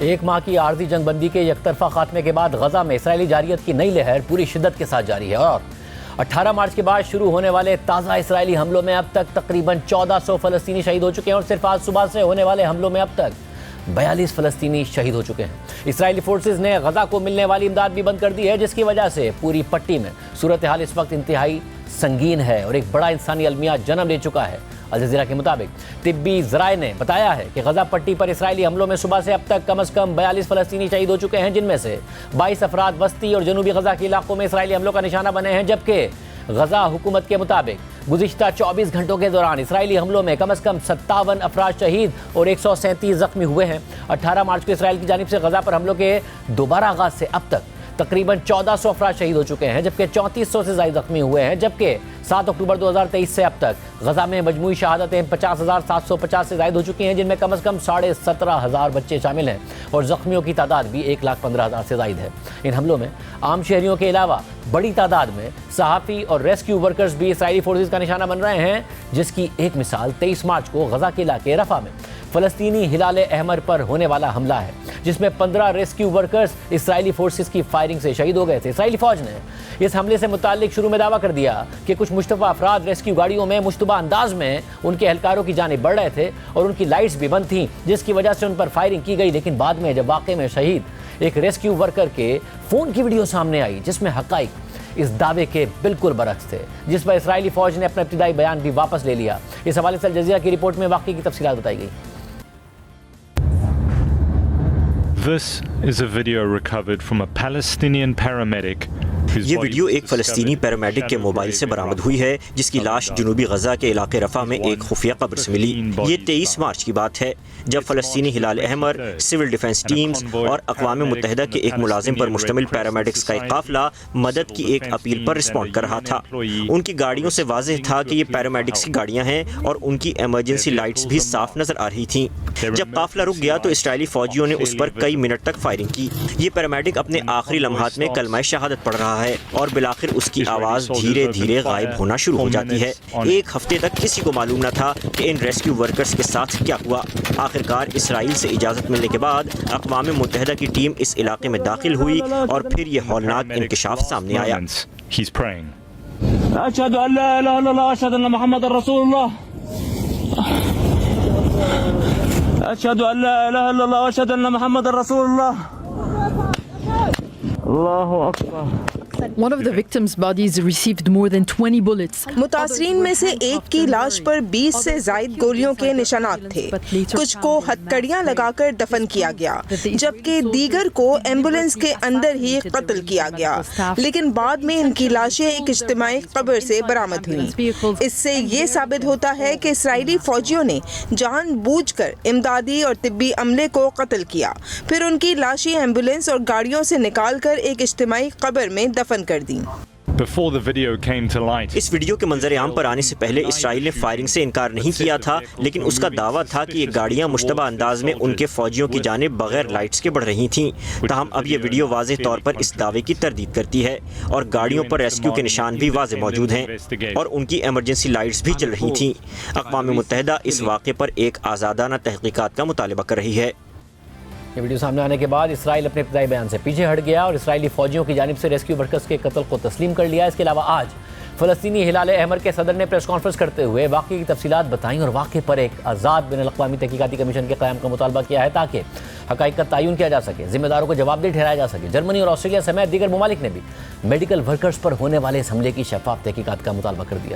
ایک ماہ کی عارضی جنگ بندی کے یک طرفہ خاتمے کے بعد غزہ میں اسرائیلی جارحیت کی نئی لہر پوری شدت کے ساتھ جاری ہے اور 18 مارچ کے بعد شروع ہونے والے تازہ اسرائیلی حملوں میں اب تک تقریباً 1400 فلسطینی شہید ہو چکے ہیں اور صرف آج صبح سے ہونے والے حملوں میں اب تک 42 فلسطینی شہید ہو چکے ہیں۔ اسرائیلی فورسز نے غزہ کو ملنے والی امداد بھی بند کر دی ہے، جس کی وجہ سے پوری پٹی میں صورتحال اس وقت انتہائی سنگین ہے اور ایک بڑا انسانی المیہ جنم لے چکا ہے۔ الجزیرہ کے مطابق طبی ذرائع نے بتایا ہے کہ غزہ پٹی پر اسرائیلی حملوں میں صبح سے اب تک کم از کم 42 فلسطینی شہید ہو چکے ہیں، جن میں سے 22 افراد وسطی اور جنوبی غزہ کے علاقوں میں اسرائیلی حملوں کا نشانہ بنے ہیں، جبکہ غزہ حکومت کے مطابق گزشتہ 24 گھنٹوں کے دوران اسرائیلی حملوں میں کم از کم 57 افراد شہید اور 137 زخمی ہوئے ہیں۔ 18 مارچ کو اسرائیل کی جانب سے غزہ پر حملوں کے دوبارہ آغاز سے اب تک تقریباً 1400 افراد شہید ہو چکے ہیں، جبکہ 3400 سے زائد زخمی ہوئے ہیں، جبکہ 7 اکتوبر 2023 سے اب تک غزہ میں مجموعی شہادتیں 50,750 سے زائد ہو چکی ہیں، جن میں کم از کم 17,500 بچے شامل ہیں اور زخمیوں کی تعداد بھی 1,15,000 سے زائد ہے۔ ان حملوں میں عام شہریوں کے علاوہ بڑی تعداد میں صحافی اور ریسکیو ورکرز بھی اسرائیلی فورسز کا نشانہ بن رہے ہیں، جس کی ایک مثال 23 مارچ کو غزہ کے علاقے رفح میں فلسطینی ہلال احمر پر ہونے والا حملہ ہے، جس میں 15 ریسکیو ورکرز اسرائیلی فورسز کی فائرنگ سے شہید ہو گئے تھے۔ اسرائیلی فوج نے اس حملے سے متعلق شروع میں دعویٰ کر دیا کہ کچھ مشتبہ افراد ریسکیو گاڑیوں میں مشتبہ انداز میں ان کے اہلکاروں کی جانب بڑھ رہے تھے اور ان کی لائٹس بھی بند تھیں، جس کی وجہ سے ان پر فائرنگ کی گئی، لیکن بعد میں جب واقعے میں شہید ایک ریسکیو ورکر کے فون کی ویڈیو سامنے آئی جس میں حقائق اس دعوے کے بالکل برعکس تھے، جس پر اسرائیلی فوج نے اپنا ابتدائی بیان بھی واپس لے لیا۔ اس حوالے سے الجزیرہ کی رپورٹ میں واقعے کی تفصیلات بتائی گئی۔ This is a video recovered from a Palestinian paramedic. یہ ویڈیو ایک فلسطینی پیرامیڈک کے موبائل سے برآمد ہوئی ہے، جس کی لاش جنوبی غزہ کے علاقے رفح میں ایک خفیہ قبر سے ملی۔ یہ 23 مارچ کی بات ہے، جب فلسطینی ہلال احمر، سول ڈیفنس ٹیمز اور اقوام متحدہ کے ایک ملازم پر مشتمل پیرامیڈکس کا ایک قافلہ مدد کی ایک اپیل پر رسپونڈ کر رہا تھا۔ ان کی گاڑیوں سے واضح تھا کہ یہ پیرامیڈکس کی گاڑیاں ہیں اور ان کی ایمرجنسی لائٹس بھی صاف نظر آ رہی تھیں۔ جب قافلہ رک گیا تو اسرائیلی فوجیوں نے اس پر کئی منٹ تک فائرنگ کی۔ یہ پیرامیڈک اپنے آخری لمحات میں کلمہ شہادت پڑھ رہا ہے اور بالآخر اس کی آواز دھیرے دھیرے غائب ہونا شروع ہو جاتی ہے۔ ایک ہفتے تک کسی کو معلوم نہ تھا کہ ان ریسکیو ورکرز کے ساتھ کیا ہوا۔ آخرکار اسرائیل سے اجازت ملنے کے بعد اقوام متحدہ کی ٹیم اس علاقے میں داخل ہوئی اور پھر یہ ہولناک انکشاف سامنے آیا۔ اشهد ان لا اله الا الله اشهد ان محمد رسول الله اشهد ان لا اله الا الله اشهد ان محمد رسول الله الله اکبر۔ One of the victims' bodies received more than 20 bullets. متاثرین میں سے ایک کی لاش پر 20 سے زائد گولیوں کے نشانات تھے۔ کچھ کو ہتھکڑیاں لگا کر دفن کیا گیا، جبکہ دیگر کو ایمبولینس کے اندر ہی قتل کیا گیا، لیکن بعد میں ان کی لاشیں ایک اجتماعی قبر سے برآمد ہوئیں۔ اس سے یہ ثابت ہوتا ہے کہ اسرائیلی فوجیوں نے جان بوجھ کر امدادی اور طبی عملے کو قتل کیا، پھر ان کی لاشیں ایمبولینس اور گاڑیوں سے نکال کر ایک اجتماعی قبر میں دفن کر دیں۔ اس ویڈیو کے منظر عام پر آنے سے پہلے اسرائیل نے فائرنگ سے انکار نہیں کیا تھا، لیکن اس کا دعویٰ تھا کہ یہ گاڑیاں مشتبہ انداز میں ان کے فوجیوں کی جانب بغیر لائٹس کے بڑھ رہی تھیں۔ تاہم اب یہ ویڈیو واضح طور پر اس دعوے کی تردید کرتی ہے اور گاڑیوں پر ریسکیو کے نشان بھی واضح موجود ہیں اور ان کی ایمرجنسی لائٹس بھی جل رہی تھیں۔ اقوام متحدہ اس واقعے پر ایک آزادانہ تحقیقات کا مطالبہ کر رہی ہے۔ یہ ویڈیو سامنے آنے کے بعد اسرائیل اپنے ابتدائی بیان سے پیچھے ہٹ گیا اور اسرائیلی فوجیوں کی جانب سے ریسکیو ورکرز کے قتل کو تسلیم کر لیا۔ اس کے علاوہ آج فلسطینی ہلال احمر کے صدر نے پریس کانفرنس کرتے ہوئے واقعے کی تفصیلات بتائیں اور واقعے پر ایک آزاد بین الاقوامی تحقیقاتی کمیشن کے قیام کا مطالبہ کیا ہے تاکہ حقائق کا تعین کیا جا سکے، ذمہ داروں کو جواب دہ ٹھہرایا جا سکے۔ جرمنی اور آسٹریلیا سمیت دیگر ممالک نے بھی میڈیکل ورکرز پر ہونے والے اس حملے کی شفاف تحقیقات کا مطالبہ کر دیا ہے۔